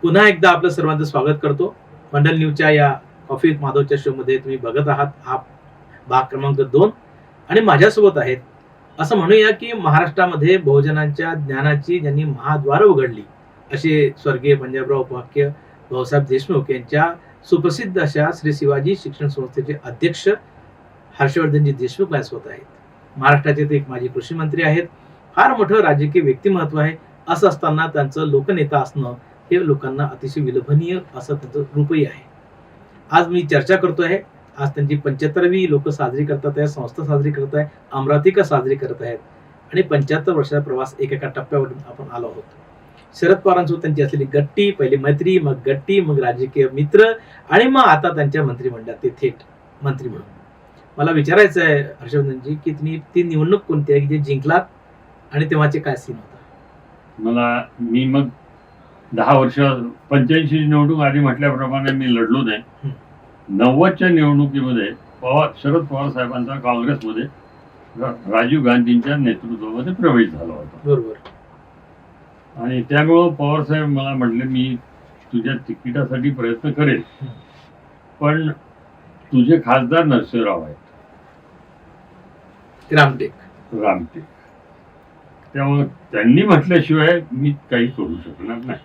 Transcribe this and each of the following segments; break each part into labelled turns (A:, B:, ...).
A: पुन्हा एकदा आपलं सर्वांचं स्वागत करतो. मंडल न्यूजच्या या कॉफी विथ माधवच्या शो मध्ये तुम्ही बघत आहात हा भाग क्रमांक 2 आणि माझ्यासोबत आहेत असं म्हणूया की महाराष्ट्रामध्ये बहुजनांच्या ज्ञानाची ज्यांनी महाद्वार उघडली असे स्वर्गीय पंजाबराव उपाख्य भाऊसाहेब देशमुख यांच्या सुप्रसिद्ध अशा श्री शिवाजी शिक्षण संस्थेचे अध्यक्ष हर्षवर्धनजी देशमुख माझ्यासोबत आहेत. महाराष्ट्राचे ते एक माजी कृषी मंत्री आहेत. फार मोठं राजकीय व्यक्तिमत्व आहे. असं असताना त्यांचं लोकनेता असणं हे लोकांना अतिशय विलंबनीय असं त्यांचं रूपही आहे. आज मी चर्चा करतोय, आज त्यांची 75वी लोक साजरी करतात आहे, संस्था साजरी करत आहे, अमरावतीकर साजरी करत आहेत आणि 75 वर्षाचा प्रवास एकेका टप्प्यावरून आपण आलो आहोत. शरद पवारांसोबत त्यांची असलेली गट्टी, पहिली मैत्री, मग गट्टी, मग राजकीय मित्र आणि मग आता त्यांच्या मंत्रिमंडळात ते थेट मंत्री म्हणून. मला विचारायचं आहे हर्षवर्धनजी की तुम्ही ती निवडणूक कोणती आहे की जे जिंकलात आणि तेव्हाचे काय सीन होता?
B: मी मग 10 वर्ष 85 निवडणूक आधी म्हटल्याप्रमाणे मी लढलो नाही. 90च्या निवडणुकीमध्ये शरद पवार साहेबांचा काँग्रेसमध्ये राजीव गांधींच्या नेतृत्वामध्ये प्रवेश झाला होता.
A: बरोबर.
B: आणि त्यामुळं पवार साहेब मला म्हटले मी तुझ्या तिकिटासाठी प्रयत्न करेन, पण तुझे खासदार नरसिंहराव आहेत, रामटेक. त्यामुळे त्यांनी म्हटल्याशिवाय मी काही करू शकणार नाही.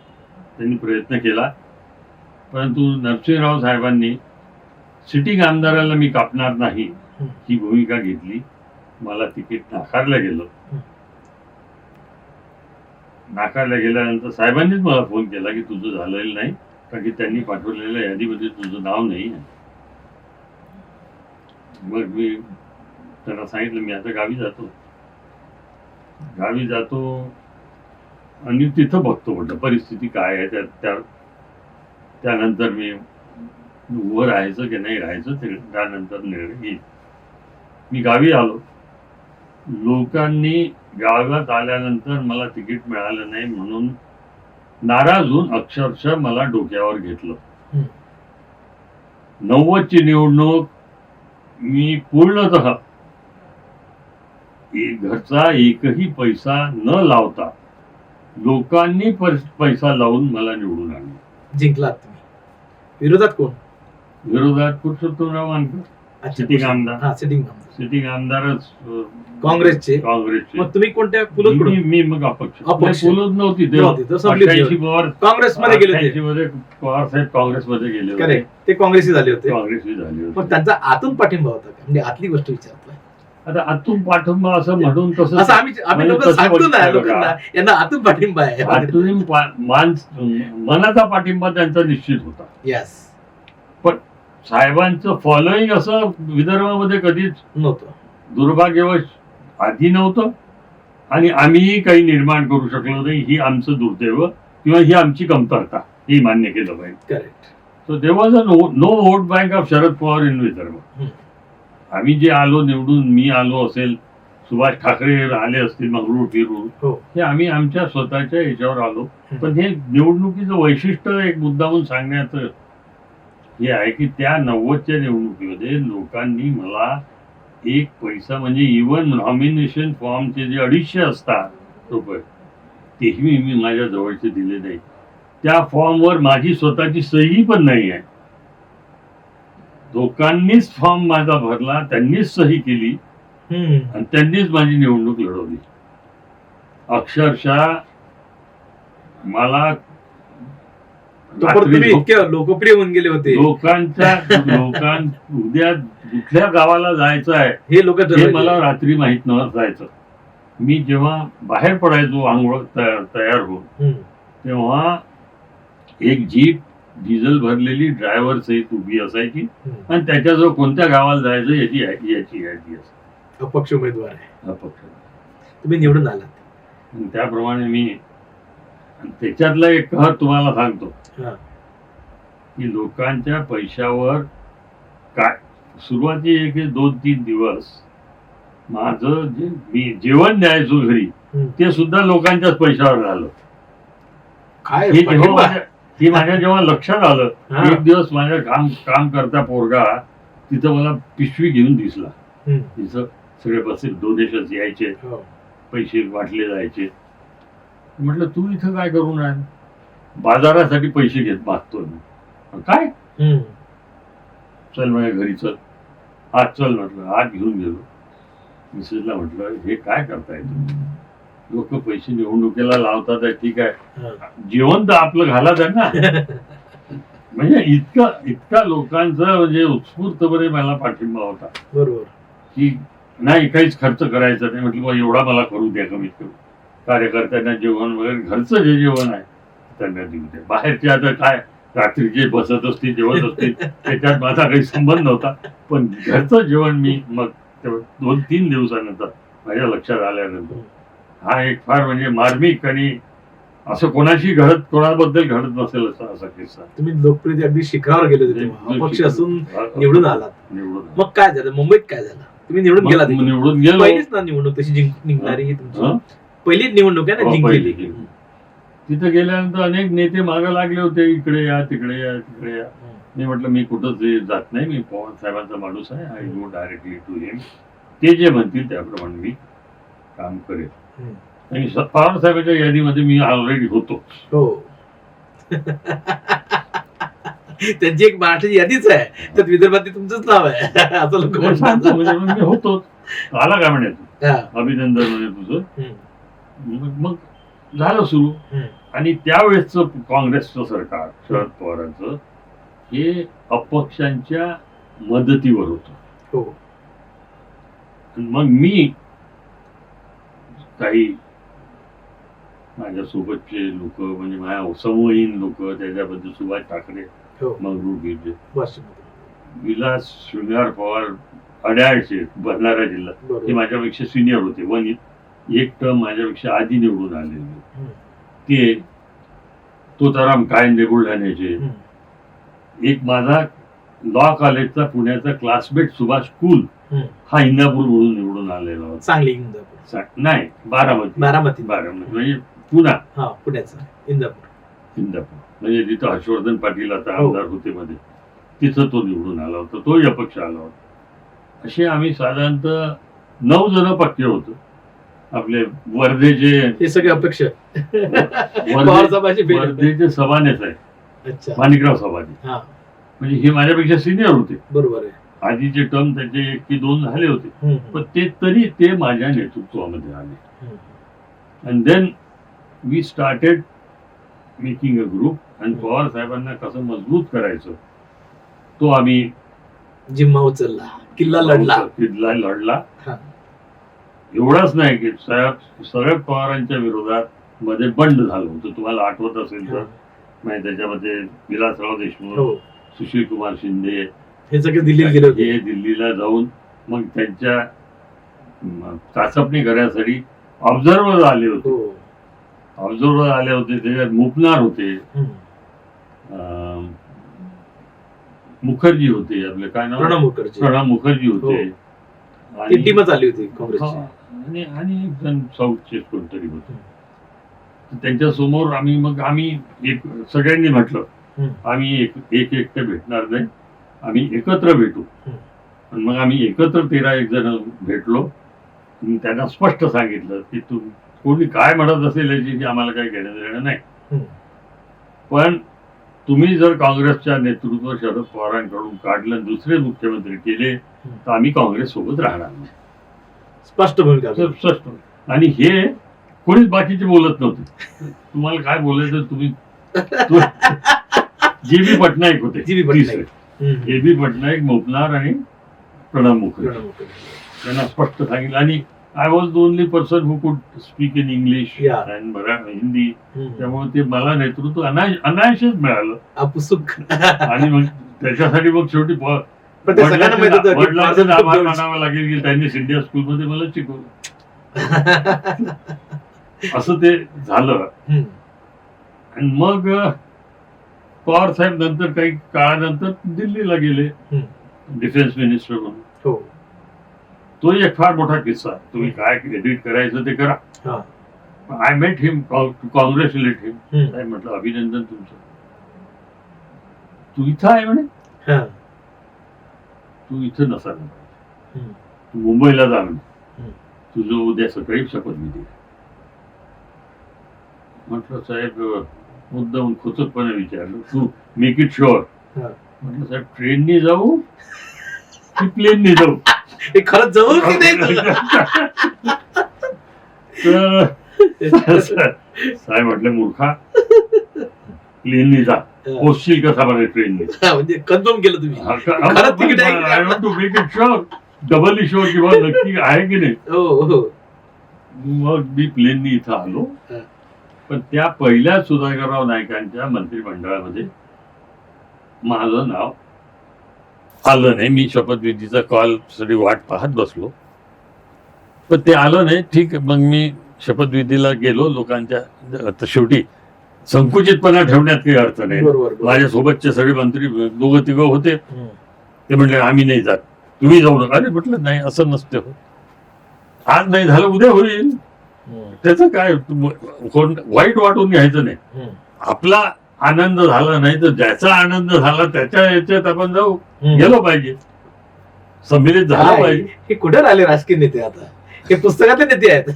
B: त्यांनी प्रयत्न केला, परंतु नरसिंहराव साहेबांनी सिटिंग आमदाराला मी कापणार नाही ही भूमिका घेतली. मला तिकीट नाकारलं गेलं. नाकारल्या गेल्यानंतर साहेबांनीच मला फोन केला की तुझं झालेलं नाही, कारण की त्यांनी पाठवलेल्या यादीमध्ये तुझं नाव नाही आहे. मग मी त्यांना सांगितलं मी आता गावी जातो आणि तिथं बघतो म्हटलं परिस्थिती काय आहे. त्यानंतर मी उभं राहायचं की नाही राहायचं त्यानंतर निर्णय घेईल. मी गावी आलो. लोकांनी गावात आल्यानंतर मला तिकीट मिळालं नाही म्हणून नाराज होऊन अक्षरशः मला डोक्यावर घेतलं. 90ची निवडणूक मी पूर्णतः घरचा एकही पैसा न लावता लोकांनी पैसा लावून मला निवडून आणलं.
A: जिंकलात तुम्ही. विरोधात कोण?
B: विरोधात पुरुषोत्तमराव मानकर, सिटिंग आमदारच
A: काँग्रेसचे. मग तुम्ही कोणत्या
B: मी मग अपक्ष नव्हती
A: काँग्रेसमध्ये गेले होते.
B: पवार साहेब काँग्रेसमध्ये गेले होते.
A: ते काँग्रेसी झाले होते.
B: मग
A: त्यांचा आतून पाठिंबा होता का? म्हणजे आतली गोष्ट विचारतोय.
B: आता आतून पाठिंबा असं म्हणून तसं
A: आम्ही लोक सांगतो ना लोकांना यांना आतून पाठिंबा आहे.
B: मनाचा पाठिंबा त्यांचा निश्चित होता.
A: यस.
B: पण साहेबांचं फॉलोईंग असं विदर्भामध्ये कधीच
A: नव्हतं.
B: दुर्भाग्यवश आधी नव्हतं आणि आम्हीही काही निर्माण करू शकलो नाही. ही आमचं दुर्दैव किंवा ही आमची कमतरता हे मान्य केलं पाहिजे.
A: Correct.
B: So there was a no vote bank of Sharad Pawar in Vidarbha. आम्ही जे आलो निवडून, मी आलो असेल, सुभाष ठाकरे आले असतील मंगळूर फिरून, हे आम्ही आमच्या स्वतःच्या याच्यावर आलो. पण हे निवडणुकीचं वैशिष्ट्य एक मुद्दामून सांगण्याचं हे आहे की त्या 90च्या निवडणुकीमध्ये लोकांनी मला एक पैसा म्हणजे इव्हन नॉमिनेशन फॉर्मचे जे 250 असतात रुपये तेही मी माझ्या जवळचे दिले नाही. त्या फॉर्मवर माझी स्वतःची सही पण नाही आहे. लोकांनीच फॉर्म माझा भरला, त्यांनीच सही केली आणि त्यांनीच माझी निवडणूक लढवली. अक्षरशः मला
A: लोकप्रिय होऊन गेले होते.
B: उद्या कुठल्या गावाला जायचं आहे हे मला रात्री माहित नसायचं. मी जेव्हा बाहेर पडायचो आंघोळ तयार होऊन, तेव्हा एक जीप डिझेल भरलेली ड्रायव्हर सहित उभी असायची आणि त्याच्याजवळ कोणत्या गावाला जायचं याची यादी असायची.
A: अपक्ष उमेदवार आहे. तुम्ही निवडून आलात.
B: त्याप्रमाणे मी त्याच्यातला एक कहर तुम्हाला सांगतो की लोकांच्या पैशावर काय सुरुवाती 2-3 दिवस माझं जे मी जेवण द्यायचो घरी ते सुद्धा लोकांच्याच पैशावर झालं. हे माझ्या जेव्हा लक्षात आलं, एक दिवस माझ्या काम करता पोरगा तिथं मला पिशवी घेऊन दिसला. तिथं सगळे बसेल डोनेशन्स यायचे, पैसे वाटले जायचे. म्हटलं तू इथं काय करून राहील? बाजारासाठी पैसे घेत मागतोय मी. काय
A: हम्म.
B: चल माझ्या घरी चल, आज चल म्हटलं, आज घेऊन गेलो. मिसेसला म्हटलं हे काय करताय तुम्ही, लोक पैसे निवडणुकीला लावतात आहे, ठीक आहे,
A: हा.
B: जेवण तर आपलं घालाच आहे ना. म्हणजे इतका लोकांचा म्हणजे उत्स्फूर्तपणे मला पाठिंबा होता
A: बरोबर.
B: की नाही काहीच खर्च करायचा नाही. म्हटलं बा एवढा मला करू द्या, कमीत कमी कार्यकर्त्यांना जेवण वगैरे घरचं जे जेवण आहे त्यांना देऊ द्या. बाहेरचे आता काय रात्री जे बसत असतील जेवत असतील त्याच्यात माझा काही संबंध नव्हता, पण घरचं जेवण मी मग 2-3 दिवसानंतर माझ्या लक्षात आल्यानंतर हा एक फार म्हणजे मार्मिक आणि असं कोणाबद्दल घडत नसेल असा किस्सा.
A: तुम्ही लोकप्रियते अगदी शिखरावर गेले होते तेव्हा. अपक्ष असून निवडून आलात. मग काय झालं मुंबईत, काय झालं, तुम्ही निवडून गेला?
B: निवडून गेलो.
A: पहिलीच ना निवडणूक तशी निघणारी तुमची, पहिलीच निवडणूक आहे ना जिंकलेली.
B: तिथे गेल्यानंतर अनेक नेते मागे लागले होते, इकडे या तिकडे या तिकडे या. मी म्हटलं मी कुठंच जात नाही, मी पवार साहेबांचा माणूस आहे, आय गो डायरेक्टली टू हिम. ते जे म्हणतील त्याप्रमाणे मी काम करेल. आणि पवार साहेबांच्या यादीमध्ये मी ऑलरेडी होतो.
A: हो. त्यांची एक मराठी यादीच आहे, त्यात विदर्भात तुमचंच नाव आहे असं लोक म्हणतात.
B: मी होतो. आला काय म्हणायचं, अभिनंदन म्हणे तुझं. मग झालं सुरू. आणि त्यावेळेसच काँग्रेसचं सरकार शरद पवारांचं हे अपक्षांच्या मदतीवर होतं. मग मी काही माझ्यासोबतचे लोक म्हणजे माझ्या समवयीन लोक, त्याच्याबद्दल सुभाष ठाकरे, मंगरूळ गिरजे, विलास शृंगार पवार, अड्याळचे भंडारा जिल्हा, हे माझ्यापेक्षा सिनियर होते. एक टर्म माझ्यापेक्षा आधी निवडून आलेले ते तोताराम कायंदे बुलढाण्याचे. एक माझा लॉ कॉलेजचा पुण्याचा क्लासमेट सुभाष कुल, हा इंदापूर म्हणून निवडून आलेला होता.
A: चांगली इंदापूर
B: नाही, बारामती म्हणजे
A: पुण्याचा इंदापूर
B: म्हणजे जिथं हर्षवर्धन पाटील आता आमदार होते मध्ये, तिथं तो निवडून आला होता, तोही अपक्ष आला होता. असे आम्ही साधारणतः 9 जण पक्के होतो. आपले वर्धेचे
A: हे सगळे अपेक्षा
B: वर्धेचे सभानेच आहे, माणिकराव सभाने, म्हणजे हे माझ्यापेक्षा सिनियर होते.
A: बरोबर आहे.
B: आधीचे टर्म त्याचे 1 की 2 झाले होते, पण ते माझ्या नेतृत्वामध्ये आले. And then we started making a group. आणि पवार साहेबांना कसं मजबूत करायचं तो आम्ही
A: जिम्मा उचलला, किल्ला लढला.
B: एवढाच नाही की शरद पवारांच्या विरोधात मध्ये बंड झालं होतं, तुम्हाला आठवत असेल तर. म्हणजे त्याच्यामध्ये विलासराव देशमुख, सुशील कुमार शिंदे
A: हे सगळे दिल्लीला गेले होते.
B: हे दिल्लीला जाऊन मग त्यांच्या चाचपणी करण्यासाठी ऑब्झर्वर आले होते. त्याच्यात मुपनार होते, मुखर्जी होते, आपले काय नाव, प्रणब मुखर्जी होते,
A: टीमच आली होती काँग्रेसची,
B: आणि एक जण साऊथचे कोणतरी होते. त्यांच्या समोर आम्ही एक सगळ्यांनी म्हटलं आम्ही एकटं भेटणार नाही, आम्ही एकत्र भेटू. मग आम्ही एकत्र 13 जण भेटलो. त्यांना स्पष्ट सांगितलं की कोणी काय म्हणत असेल याची आम्हाला काही घेणं देणं नाही, पण तुम्ही जर काँग्रेसच्या नेतृत्व शरद पवारांकडून काढलं, दुसरे मुख्यमंत्री केले, तर आम्ही काँग्रेस सोबत राहणार नाही.
A: स्पष्ट भूमिका.
B: आणि हे कोणीच बाकीचे बोलत नव्हते. तुम्हाला काय बोलायचं, तुम्ही जी.बी. पटनाईक होते, ए.बी. पटनाईक, मुपनार आणि प्रणब मुखर्जी, त्यांना स्पष्ट सांगितलं. आणि I was the only person who could speak in English and Hindi. त्यामुळे ते मला नेतृत्व अनायासच मिळालं. आणि मग त्याच्यासाठी मग शेवटी वडिलांचं आभार मानावं लागेल की त्यांनी सिंडिया स्कूलमध्ये मला शिकवलं. असं ते झालं. आणि मग पवार साहेब नंतर काही काळानंतर दिल्लीला गेले डिफेन्स मिनिस्टर म्हणून. तो एक फार मोठा किस्सा. तुम्ही काय क्रेडिट करायचं ते करा. I met him to congratulate him. काय म्हटलं, अभिनंदन तुमचं, तू इथं आहे म्हणे, तू इथं नसायला पाहिजे, तू मुंबईला जा म्हणे, तुझं उद्या सकाळी शपथविधी. म्हटलं साहेब मुद्दाम खोचकपणे विचारलं, तू मेक इट शुअर.
A: हा.
B: म्हटलं साहेब ट्रेननी जाऊ की प्लेननी जाऊ?
A: हे खरंच जवळ की नाही तुला?
B: तर साहेब म्हटलं मूर्खा, प्लेननी जा, पोचशील कसा बरं ट्रेननी?
A: म्हणजे कन्फर्म केलं तुम्ही? खरंच तिकीट आहे?
B: I want to make it sure, doubly sure की बाबा नक्की आहे की नाही.
A: हो.
B: मग मी प्लेननी इथं आलो.
A: हा.
B: पण त्या पहिल्या सुधाकरराव नाईकांच्या मंत्रिमंडळामध्ये माझं नाव आलं नाही. मी शपथविधीचा कॉल साठी वाट पाहत बसलो, पण ते आलं नाही. ठीक आहे, मग मी शपथविधीला गेलो. लोकांच्या आता शेवटी संकुचितपणा ठेवण्यात काही अर्थ नाही. माझ्यासोबतचे सगळे मंत्री दोघं तिघं होते. ते म्हटले आम्ही नाही जात, तुम्ही जाऊ नका. अरे म्हटलं नाही, असं नसते होत. आज नाही झालं उद्या होईल, त्याचं काय वाईट वाटून घ्यायचं नाही. आपला आनंद झाला नाही तर ज्याचा आनंद झाला त्याच्या याच्यात आपण जाऊ, गेलो पाहिजे, संमिलित झालं पाहिजे.
A: हे कुठे राहिले राजकीय नेते? आता हे पुस्तकातले नेते आहेत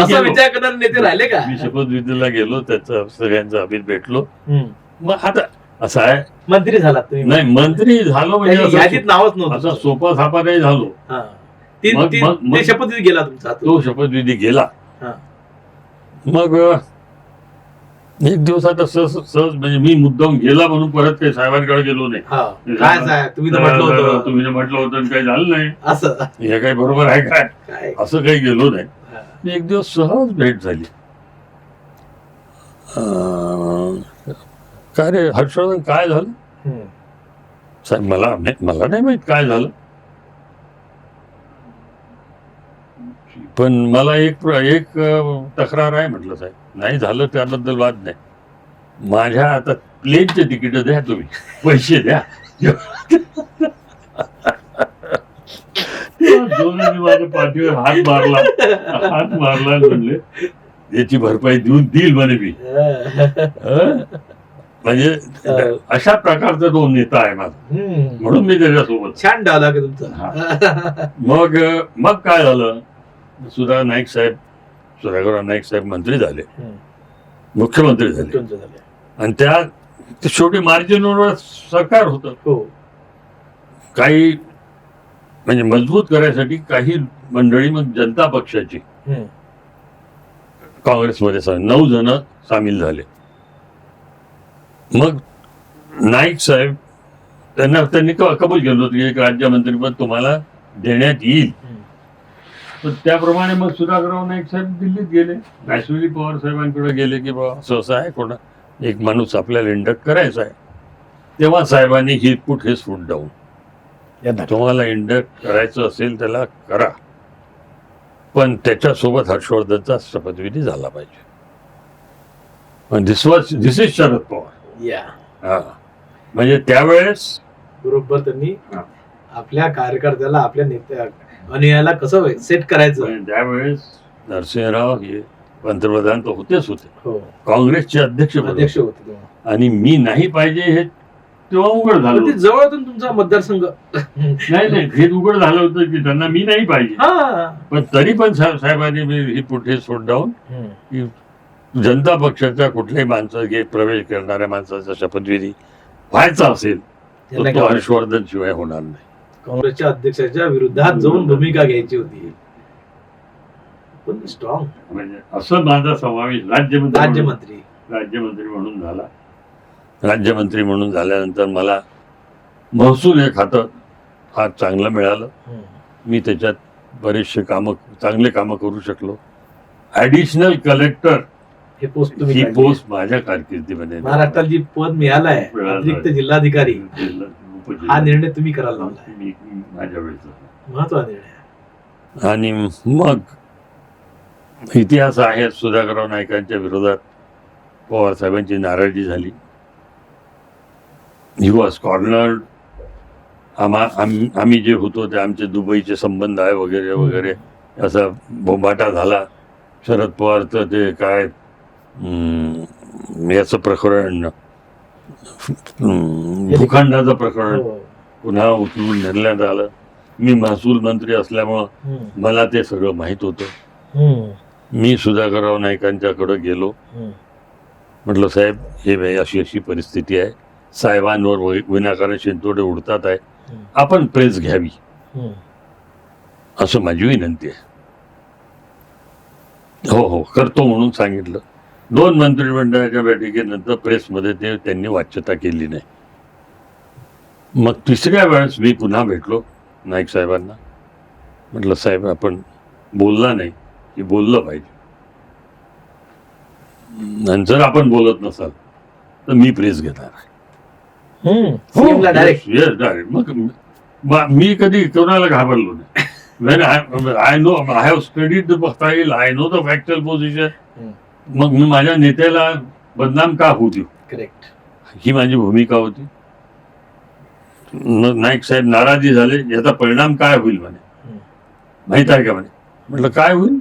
A: असा विचार करणारे नेते राहिले का?
B: मी शपथविधीला गेलो, त्याचं सगळ्यांचं अभित भेटलो. मग आता असं आहे,
A: मंत्री झालात तुम्ही?
B: नाही, मंत्री झालो म्हणजे
A: यादीत नावच नव्हतं,
B: असा सोपा सापा नाही झालो.
A: शपथविधी गेला तुमचा?
B: तो शपथविधी गेला. मग एक दिवस आता सहज म्हणजे मी मुद्दाम गेला म्हणून परत काही साहेबांकडे गेलो नाही.
A: काय साहेब तुम्ही
B: म्हटलं होतं काही झालं नाही,
A: असं
B: हे काही बरोबर आहे काय, असं काही गेलो नाही. एक दिवस सहज भेट झाली. काय रे हर्षवर्धन, काय झालं? साहेब मला नाही माहित काय झालं, पण मला एक तक्रार आहे. म्हटलं साहेब नाही झालं त्याबद्दल वाद नाही, माझ्या आता प्लेनचे तिकीट द्या, तुम्ही पैसे द्या. दोन्ही माझ्या पाठीवर हात मारला म्हणले याची भरपाई देईल म्हणे मी. म्हणजे अशा प्रकारचा तो नेता आहे माझा, म्हणून मी त्याच्यासोबत.
A: छान डायलॉग आहे तुमचा.
B: मग काय झालं, सुधाकर नाईक साहेब मंत्री झाले, मुख्यमंत्री झाले. आणि त्या शेवटी मार्जिनवर सरकार होतं. काही म्हणजे मजबूत करायसाठी काही मंडळी मग जनता पक्षाची काँग्रेसमध्ये 9 जण सामील झाले. मग नाईक साहेब त्यांनी कबूल केलं होतं की एक राज्यमंत्रीपद तुम्हाला देण्यात येईल. तर त्याप्रमाणे मग सुधाकरराव नाईक साहेब दिल्लीत गेले, नॅशनली पवार साहेबांकडे गेले की बाबा असं आहे, कोणा एक माणूस आपल्याला इंडक्ट करायचा आहे. तेव्हा साहेबांनी ही पुट हेच फूट डाऊन, तुम्हाला इंडक्ट करायचं असेल त्याला करा, पण त्याच्यासोबत हर्षवर्धनचा शपथविधी झाला पाहिजे. दिस इज शरद पवार. म्हणजे त्यावेळेस
A: बरोबर त्यांनी आपल्या कार्यकर्त्याला, आपल्या नेत्या अनुयायाला कसं सेट करायचं.
B: त्यावेळेस नरसिंहराव हे पंतप्रधान तर होतेच होते, काँग्रेसचे अध्यक्ष होते, आणि मी नाही पाहिजे हे तेव्हा उघड झालं.
A: जवळून तुमचा मतदारसंघ
B: नाही हे उघड झालं होतं की त्यांना मी नाही पाहिजे. पण तरी पण साहेबांनी ही पुढे सोड डाऊन की जनता पक्षाच्या कुठल्याही माणसं प्रवेश करणाऱ्या माणसाचा शपथविधी व्हायचा असेल तर तो हर्षवर्धन शिवाय होणार नाही.
A: काँग्रेसच्या अध्यक्षाच्या विरोधात जाऊन भूमिका घ्यायची होती. पण स्ट्रॉंग
B: म्हणजे असं माझा समावेश राज्यमंत्री म्हणून झाला. राज्यमंत्री म्हणून झाल्यानंतर मला महसूल हे खातं फार चांगलं मिळालं. मी त्याच्यात बरेचसे चांगले कामं करू शकलो. ऍडिशनल कलेक्टर ही पोस्ट माझ्या कारकिर्दीमध्ये,
A: महाराष्ट्रात जी पद मिळालं आहे अतिरिक्त जिल्हाधिकारी, हा निर्णय तुम्ही करायला लावला
B: माझ्या वेळेचा
A: महत्वाचा निर्णय.
B: आणि मग इतिहास आहे, सुधाकरराव नाईकांच्या विरोधात पवार साहेबांची नाराजी झाली. He was cornered. आम्ही जे होतो ते आमचे दुबईचे संबंध आहे वगैरे वगैरे असा बोंबाटा झाला. शरद पवारचं ते काय याचं प्रकरण, भूखंडाचं प्रकरण पुन्हा उचलून नेण्यात आलं. मी महसूल मंत्री असल्यामुळं मला ते सगळं माहित होतं. मी सुधाकरराव नाईकांच्याकडे गेलो म्हटलं साहेब हे बाई अशी अशी परिस्थिती आहे, साहेबांवर विनाकारण शिंतोडे उडतात आहे, आपण प्रेस घ्यावी असं माझी विनंती आहे. हो हो करतो म्हणून सांगितलं. 2 मंत्रिमंडळाच्या बैठकीनंतर प्रेसमध्ये ते त्यांनी वाच्यता केली नाही. मग 3ऱ्या वेळेस मी पुन्हा भेटलो नाईक साहेबांना. म्हटलं साहेब आपण बोलला नाही की बोललं पाहिजे, आणि जर आपण बोलत नसाल तर मी प्रेस घेणार आहे.
A: Direct
B: yes direct. मग मी कधी कोणाला घाबरलो नाही. When I know, I have studied the file, I know the factual position. मग मी माझ्या नेत्याला बदनाम का होऊ देऊ,
A: करेक्ट,
B: ही माझी भूमिका होती. नाईक साहेब नाराजी झाले, याचा परिणाम काय होईल म्हणे, माहित आहे का म्हणे. म्हटलं काय होईल,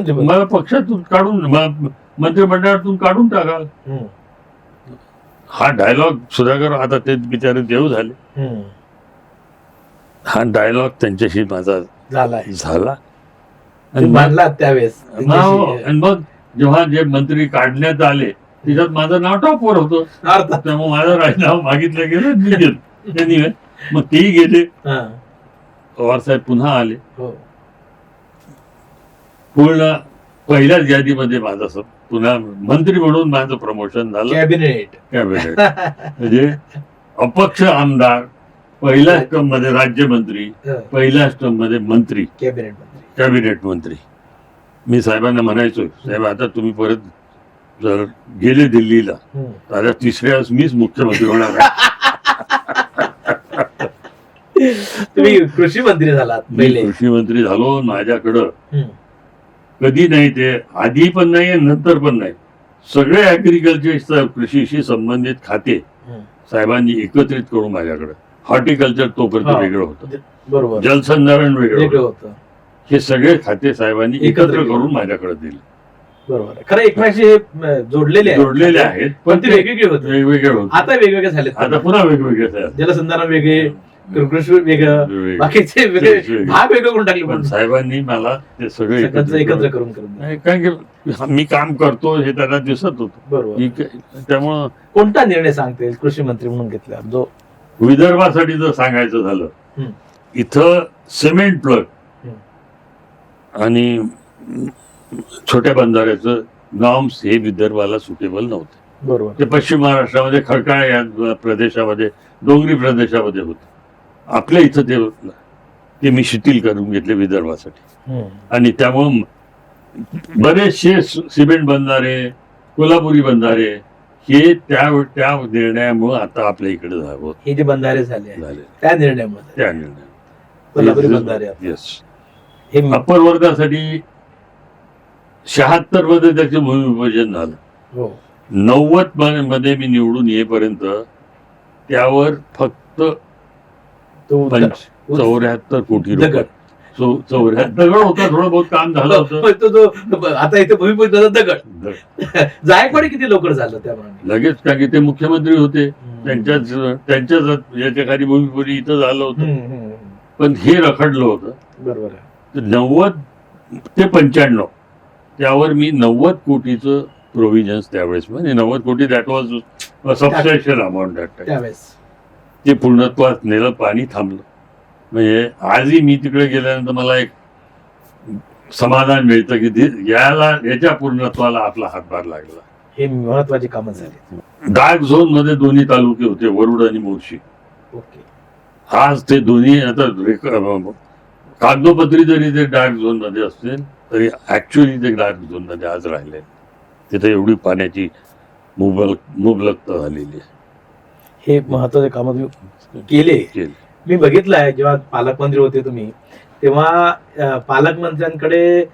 B: मला पक्षातून काढून मंत्रिमंडळातून काढून टाकाल. हा डायलॉग सुधाकर, आता ते बिचारे देव झाले, हा डायलॉग त्यांच्याशी माझा झाला. आणि
A: त्यावेळेस
B: मग जेव्हा जे मंत्री काढण्यात आले त्याच्यात माझं नाव टॉपवर होतं, त्यामुळे माझं राजीनामा मागितलं गेलं, मी गेलो त्यांनी. मग तेही गेले, पवार साहेब पुन्हा आले. पूर्ण पहिल्याच यादीमध्ये माझं पुन्हा मंत्री म्हणून माझं प्रमोशन झालं. कॅबिनेट म्हणजे अपक्ष आमदार, पहिल्या टर्म मध्ये राज्यमंत्री, पहिल्या टर्म मध्ये मंत्री, कॅबिनेट मंत्री. मी साहेबांना म्हणायचो, साहेब आता तुम्ही परत जर गेले दिल्लीला तर आता 3ऱ्या वेळेस मीच मुख्यमंत्री होणार आहे.
A: तुम्ही कृषी मंत्री झालात,
B: कृषी मंत्री झालो. माझ्याकडं कधी नाही, ते आधी पण नाही नंतर पण नाही, सगळे ऍग्रिकल्चर कृषीशी संबंधित खाते साहेबांनी एकत्रित करून माझ्याकडे. हॉर्टिकल्चर तोपर्यंत वेगळं होतं,
A: बरोबर,
B: जलसंधारण वेगळं होतं, हे सगळे खाते साहेबांनी एकत्र करून माझ्याकडे दिले.
A: बरोबर, खरं एकमेकांशी जोडलेले आहेत, पण ते वेगवेगळे होते. आता वेगवेगळे झाले, आता पुन्हा वेगवेगळे झाले. जलसंधारण वेगळे, कृषी वेगळं, बाकीचे वेगळे भाग वेगळे करून टाकले. पण
B: साहेबांनी मला ते सगळे
A: एकत्र करून
B: कारण की मी काम करतो हे त्यांना दिसत होतं.
A: बरोबर,
B: त्यामुळं
A: कोणता निर्णय सांगता येईल कृषी मंत्री म्हणून घेतला जो
B: विदर्भासाठी जर सांगायचं झालं, इथं सिमेंट प्लग आणि छोट्या बंधाऱ्याचं नॉर्म्स हे विदर्भाला सुटेबल नव्हते.
A: बरोबर,
B: ते पश्चिम महाराष्ट्रामध्ये खडकाळ या प्रदेशामध्ये, डोंगरी प्रदेशामध्ये होते. आपल्या इथं ते मी शिथिल करून घेतले विदर्भासाठी. आणि त्यामुळं बरेचसे सिमेंट बंधारे, कोल्हापुरी बंधारे हे त्या निर्णयामुळे आता आपल्या इकडे झालं.
A: हे जे बंधारे झाले त्या निर्णयामध्ये, कोल्हापुरी बंधारे,
B: येस, हे अप्पर वर्गासाठी 76 मध्ये त्याचे भूमिपूजन झालं. 90 मध्ये मी निवडून येईपर्यंत त्यावर फक्त 74 कोटी रुपये, 74 दगड होता. थोडं बहुत काम झालं होतं.
A: आता इथे भूमिपूजनाचा दगड जायकवाडी किती लवकर झालं त्यामुळे
B: लगेच, कारण की ते मुख्यमंत्री होते, त्यांच्याच याच्या खाली भूमिपूजन इथं झालं होतं. पण हे रखडलं होतं.
A: बरोबर,
B: 90 ते 95 त्यावर मी 90 कोटीचं प्रोव्हिजन्स त्यावेळेस, म्हणजे 90 कोटी दॅट वॉज सबस्टॅन्शियल अमाऊंट त्यावेळेस. ते पूर्णत्वात नेलं, पाणी थांबलं. म्हणजे आजही मी तिकडे गेल्यानंतर मला एक समाधान मिळतं की याच्या पूर्णत्वाला आपला हातभार लागला.
A: हे महत्वाची कामं झाली.
B: डार्क झोन मध्ये दोन्ही तालुके होते, वरुड आणि मोर्शी. आज ते दोन्ही आता कागदोपत्री जरी ते डार्क झोन मध्ये असतील तरी ऍक्च्युअली ते डार्क झोन मध्ये आज राहिले. तिथे एवढी पाण्याची मुबलकता झालेली आहे.
A: हे महत्वाचे काम केले. मी बघितलं आहे, जेव्हा पालकमंत्री होते तुम्ही तेव्हा पालकमंत्र्यांकडे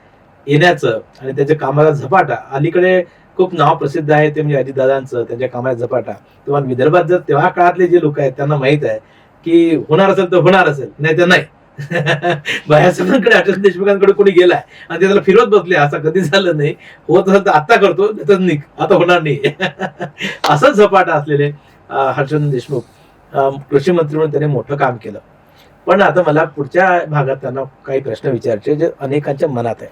A: येण्याचं आणि त्याच्या कामाला झपाटा, अलीकडे खूप नाव प्रसिद्ध आहे ते म्हणजे अजितदादांचं, त्यांच्या कामाला झपाटा. तुम्हाला विदर्भात जर तेव्हा काळातले जे लोक आहेत त्यांना माहित आहे की होणार असेल तर होणार असेल, नाही तर नाही. बायासाहेबांकडे, अटल देशमुखांकडे कोणी गेलाय आणि ते त्याला फिरवत बसले, असं कधी झालं नाही. होत असेल तर आता करतो, नाही आता होणार नाही. असंच झपाटा असलेले हर्षवर्धन देशमुख कृषी मंत्री म्हणून त्यांनी मोठं काम केलं. पण आता मला पुढच्या भागात त्यांना काही प्रश्न विचारायचे जे अनेकांच्या मनात आहे.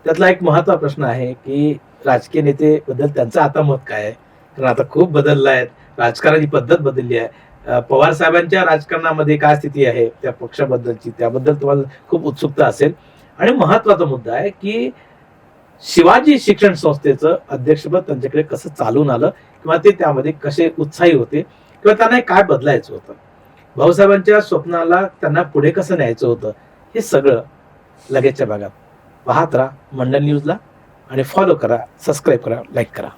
A: त्यातला एक महत्त्वाचा प्रश्न आहे की राजकीय नेते बद्दल त्यांचं आता मत काय आहे, कारण आता खूप बदललं आहे, राजकारणाची पद्धत बदलली आहे. पवार साहेबांच्या राजकारणामध्ये काय स्थिती आहे त्या पक्षाबद्दलची, त्याबद्दल तुम्हाला खूप उत्सुकता असेल. आणि महत्वाचा मुद्दा आहे की शिवाजी शिक्षण संस्थेचं अध्यक्षपद त्यांच्याकडे कसं चालून आलं, किंवा ते त्यामध्ये कसे उत्साही होते, किंवा त्यांना काय बदलायचं होतं, भाऊसाहेबांच्या स्वप्नाला त्यांना पुढे कसं न्यायचं होतं, हे सगळं लगेचच्या भागात पाहत राहा मंडल न्यूजला. आणि फॉलो करा, सबस्क्राईब करा, लाईक करा.